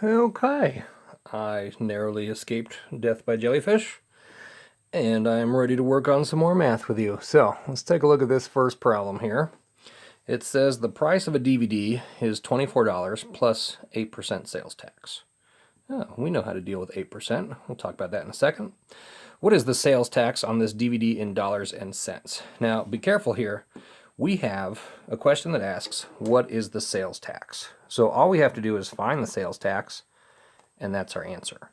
Okay, I narrowly escaped death by jellyfish, and I'm ready to work on some more math with you. So, let's take a look at this first problem here. It says the price of a DVD is $24 plus 8% sales tax. Oh, we know how to deal with 8%. We'll talk about that in a second. What is the sales tax on this DVD in dollars and cents? Now, be careful here. We have a question that asks, what is the sales tax? So all we have to do is find the sales tax, and that's our answer.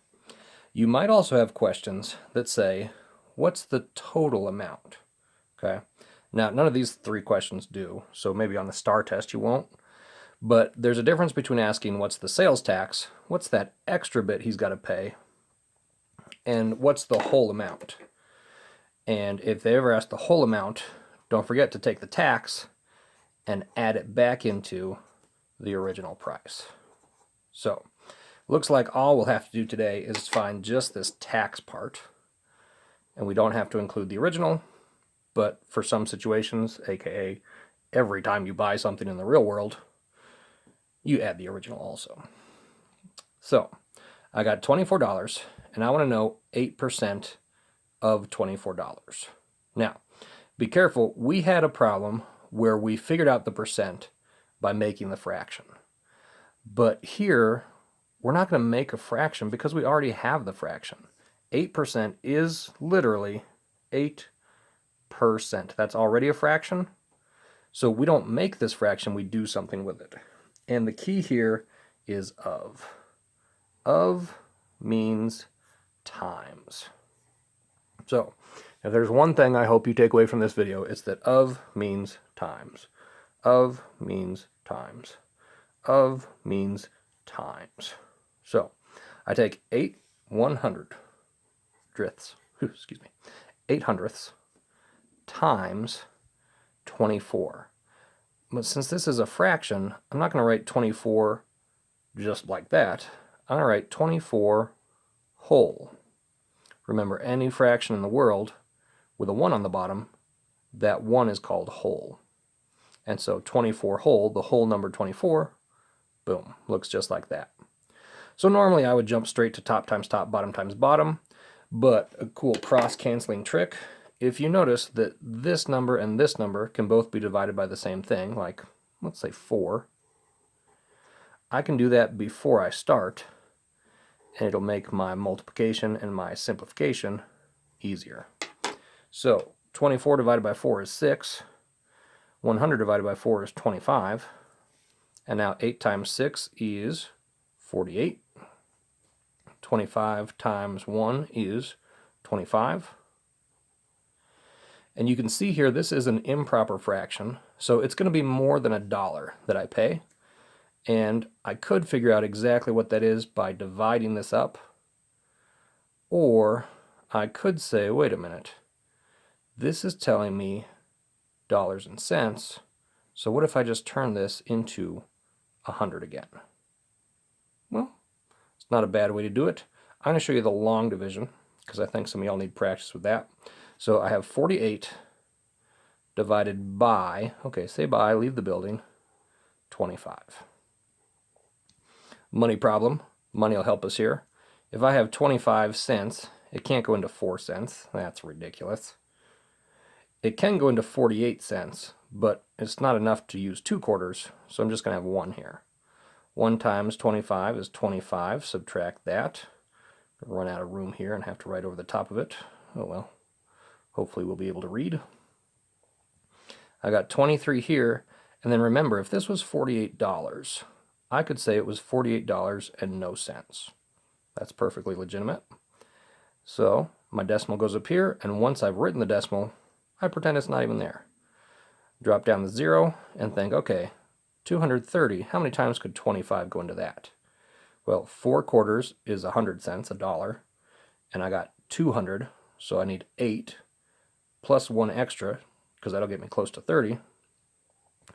You might also have questions that say, what's the total amount? Okay. Now, none of these three questions do, so maybe on the STAR test you won't. But there's a difference between asking what's the sales tax, what's that extra bit he's got to pay, and what's the whole amount. And if they ever ask the whole amount, don't forget to take the tax and add it back into the original price. So, looks like all we'll have to do today is find just this tax part. And we don't have to include the original, but for some situations, aka every time you buy something in the real world, you add the original also. So, I got $24, and I want to know 8% of $24. Now, be careful, we had a problem where we figured out the percent by making the fraction. But here, we're not going to make a fraction because we already have the fraction. 8% is literally 8%. That's already a fraction. So we don't make this fraction, we do something with it. And the key here is of. Of means times. So, if there's one thing I hope you take away from this video, it's that of means times. Of means times. Of means times. So, I take 8/100ths, 8/100ths times 24. But since this is a fraction, I'm not going to write 24 just like that. I'm going to write 24 whole. Remember, any fraction in the world with a 1 on the bottom, that 1 is called whole. And so 24 whole, the whole number 24, boom, looks just like that. So normally I would jump straight to top times top, bottom times bottom, but a cool cross-canceling trick, if you notice that this number and this number can both be divided by the same thing, like let's say 4, I can do that before I start, and it'll make my multiplication and my simplification easier. So 24 divided by 4 is 6, 100 divided by 4 is 25, and now 8 times 6 is 48. 25 times 1 is 25. And you can see here this is an improper fraction, so it's going to be more than $1 that I pay. And I could figure out exactly what that is by dividing this up. Or I could say, wait a minute, this is telling me dollars and cents, so what if I just turn this into 100 again? Well, it's not a bad way to do it. I'm going to show you the long division, because I think some of y'all need practice with that. So I have 48 divided by, okay, say by, leave the building, 25. Money problem. Money will help us here. If I have 25 cents, it can't go into 4 cents. That's ridiculous. It can go into 48 cents, but it's not enough to use 2 quarters, so I'm just going to have 1 here. 1 times 25 is 25. Subtract that. Run out of room here and have to write over the top of it. Oh well. Hopefully we'll be able to read. I got 23 here, and then remember, if this was $48, I could say it was $48 and no cents. That's perfectly legitimate. So my decimal goes up here, and once I've written the decimal, I pretend it's not even there. Drop down the 0 and think, okay, 230, how many times could 25 go into that? Well, 4 quarters is 100 cents, $1, and I got 200, so I need 8 plus 1 extra, because that'll get me close to 30,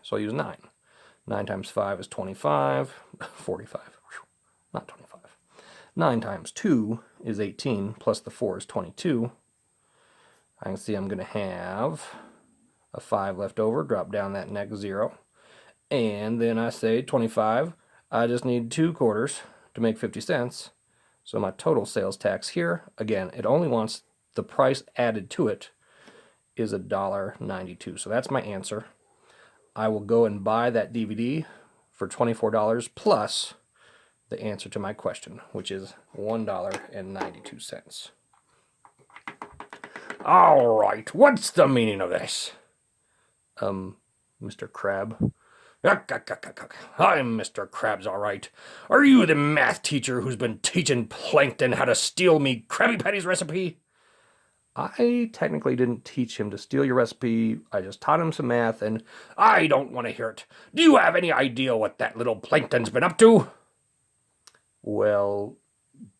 so I'll use 9. 9 times 5 is 25, 45, not 25. 9 times 2 is 18, plus the 4 is 22. I can see I'm going to have a 5 left over, drop down that next 0, and then I say 25, I just need 2 quarters to make 50 cents. So my total sales tax here, again, it only wants the price added to it is $1.92. So that's my answer. I will go and buy that DVD for $24 plus the answer to my question, which is $1.92. All right, what's the meaning of this? Mr. Crab. I'm Mr. Krabs, all right. Are you the math teacher who's been teaching Plankton how to steal me Krabby Patty's recipe? I technically didn't teach him to steal your recipe. I just taught him some math, and I don't want to hear it. Do you have any idea what that little Plankton's been up to? Well,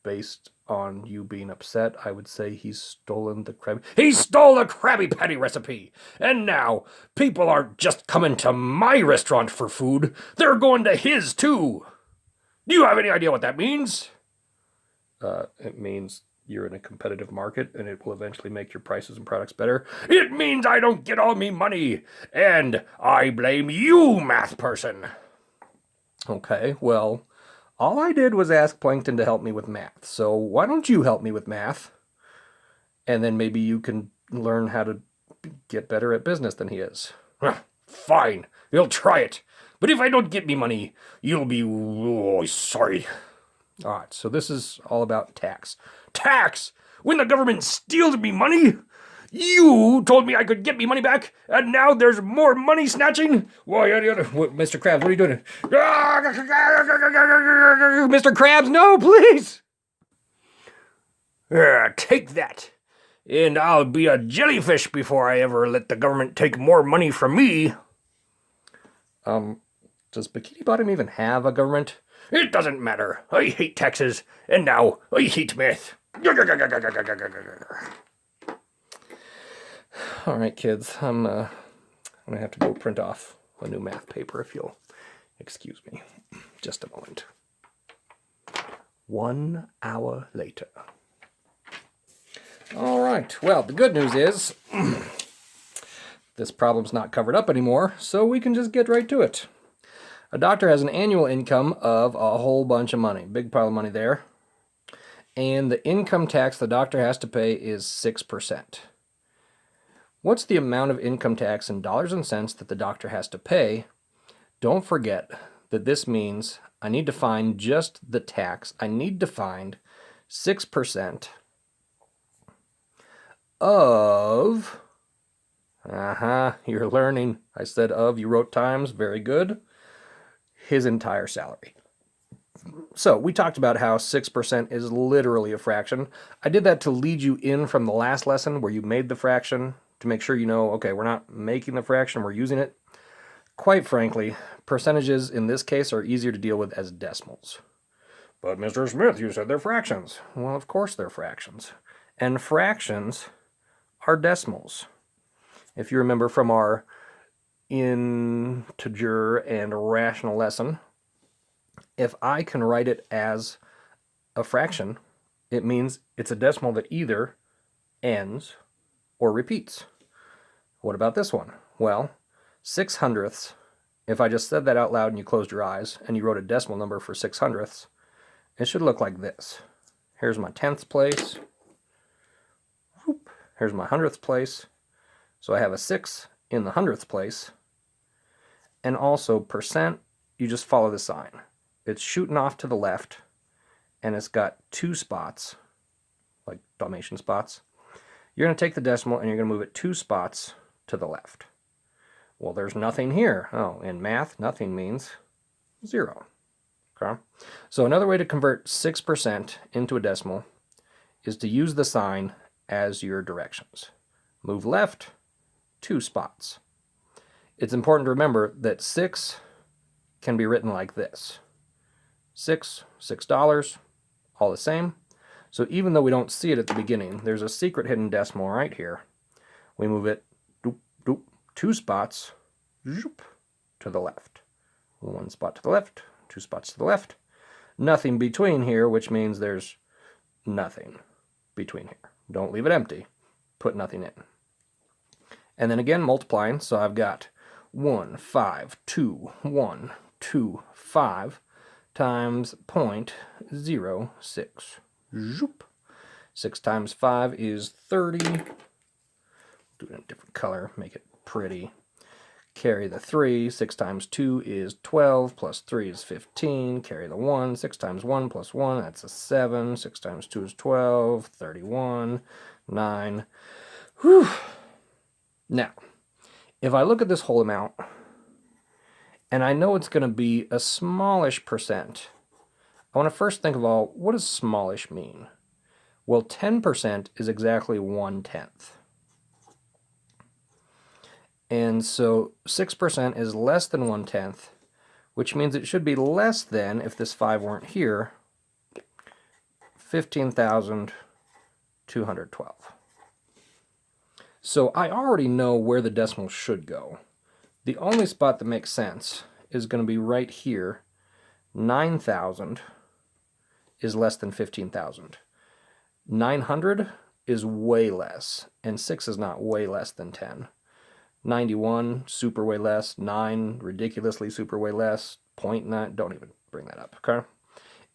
based on you being upset, I would say he's stolen the Krabby... He stole the Krabby Patty recipe! And now, people aren't just coming to my restaurant for food, they're going to his too! Do you have any idea what that means? It means you're in a competitive market, and it will eventually make your prices and products better. It means I don't get all me money! And I blame you, math person! Okay, well... all I did was ask Plankton to help me with math, so why don't you help me with math? And then maybe you can learn how to get better at business than he is. Fine, you'll try it. But if I don't get me money, you'll be sorry. All right, so this is all about tax. Tax! When the government steals me money? You told me I could get me money back, and now there's more money snatching? Why, Mr. Krabs, what are you doing? Mr. Krabs, no, please! Take that, and I'll be a jellyfish before I ever let the government take more money from me. Does Bikini Bottom even have a government? It doesn't matter. I hate taxes, and now I hate math. All right, kids, I'm going to have to go print off a new math paper if you'll excuse me. Just a moment. 1 hour later. All right, well, the good news is this problem's not covered up anymore, so we can just get right to it. A doctor has an annual income of a whole bunch of money, big pile of money there, and the income tax the doctor has to pay is 6%. What's the amount of income tax in dollars and cents that the doctor has to pay? Don't forget that this means I need to find just the tax. I need to find 6% of... you're learning. I said of, you wrote times, very good. His entire salary. So we talked about how 6% is literally a fraction. I did that to lead you in from the last lesson where you made the fraction, to make sure you know, okay, we're not making the fraction, we're using it. Quite frankly, percentages in this case are easier to deal with as decimals. But Mr. Smith, you said they're fractions. Well, of course they're fractions. And fractions are decimals. If you remember from our integer and rational lesson, if I can write it as a fraction, it means it's a decimal that either ends or repeats. What about this one? Well, 6/100ths, if I just said that out loud and you closed your eyes and you wrote a decimal number for 6/100ths, it should look like this. Here's my 10th place. Whoop. Here's my 100th place. So I have a 6 in the 100th place. And also percent, you just follow the sign. It's shooting off to the left, and it's got 2 spots, like Dalmatian spots. You're going to take the decimal and you're going to move it 2 spots to the left. Well, there's nothing here. Oh, in math, nothing means 0. Okay? So another way to convert 6% into a decimal is to use the sign as your directions. Move left 2 spots. It's important to remember that 6 can be written like this. $6, all the same. So even though we don't see it at the beginning, there's a secret hidden decimal right here. We move it 2 spots to the left. 1 spot to the left, 2 spots to the left. Nothing between here, which means there's nothing between here. Don't leave it empty. Put nothing in. And then again, multiplying. So I've got 1, 5, 2, 1, 2, 5 times 0.06. Zoop. 6 times 5 is 30. Do it in a different color, make it pretty. Carry the 3. 6 times 2 is 12, plus 3 is 15. Carry the 1. 6 times 1 plus 1, that's a 7. 6 times 2 is 12, 31, 9. Whew. Now, if I look at this whole amount, and I know it's going to be a smallish percent, I want to first think of all, what does smallish mean? Well, 10% is exactly 1/10. And so 6% is less than 1/10, which means it should be less than, if this 5 weren't here, 15,212. So I already know where the decimal should go. The only spot that makes sense is going to be right here. 9,000 is less than 15,000. 900 is way less, and 6 is not way less than 10. 91, super way less. 9, ridiculously super way less. 0.9, don't even bring that up, okay?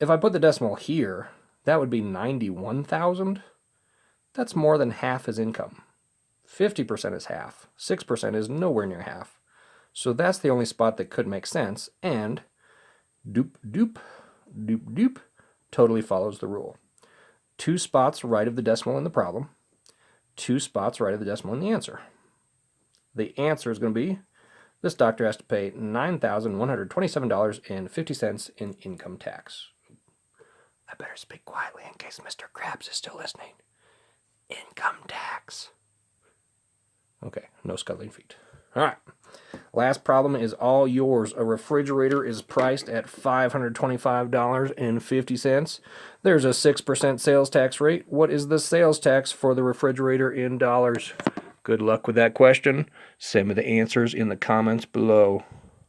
If I put the decimal here, that would be 91,000. That's more than half his income. 50% is half. 6% is nowhere near half. So that's the only spot that could make sense, and doop, doop, doop, doop, totally follows the rule. 2 spots right of the decimal in the problem, 2 spots right of the decimal in the answer. The answer is going to be, this doctor has to pay $9,127.50 in income tax. I better speak quietly in case Mr. Krabs is still listening. Income tax. Okay, no scuttling feet. All right. Last problem is all yours. A refrigerator is priced at $525.50. There's a 6% sales tax rate. What is the sales tax for the refrigerator in dollars? Good luck with that question. Send me the answers in the comments below.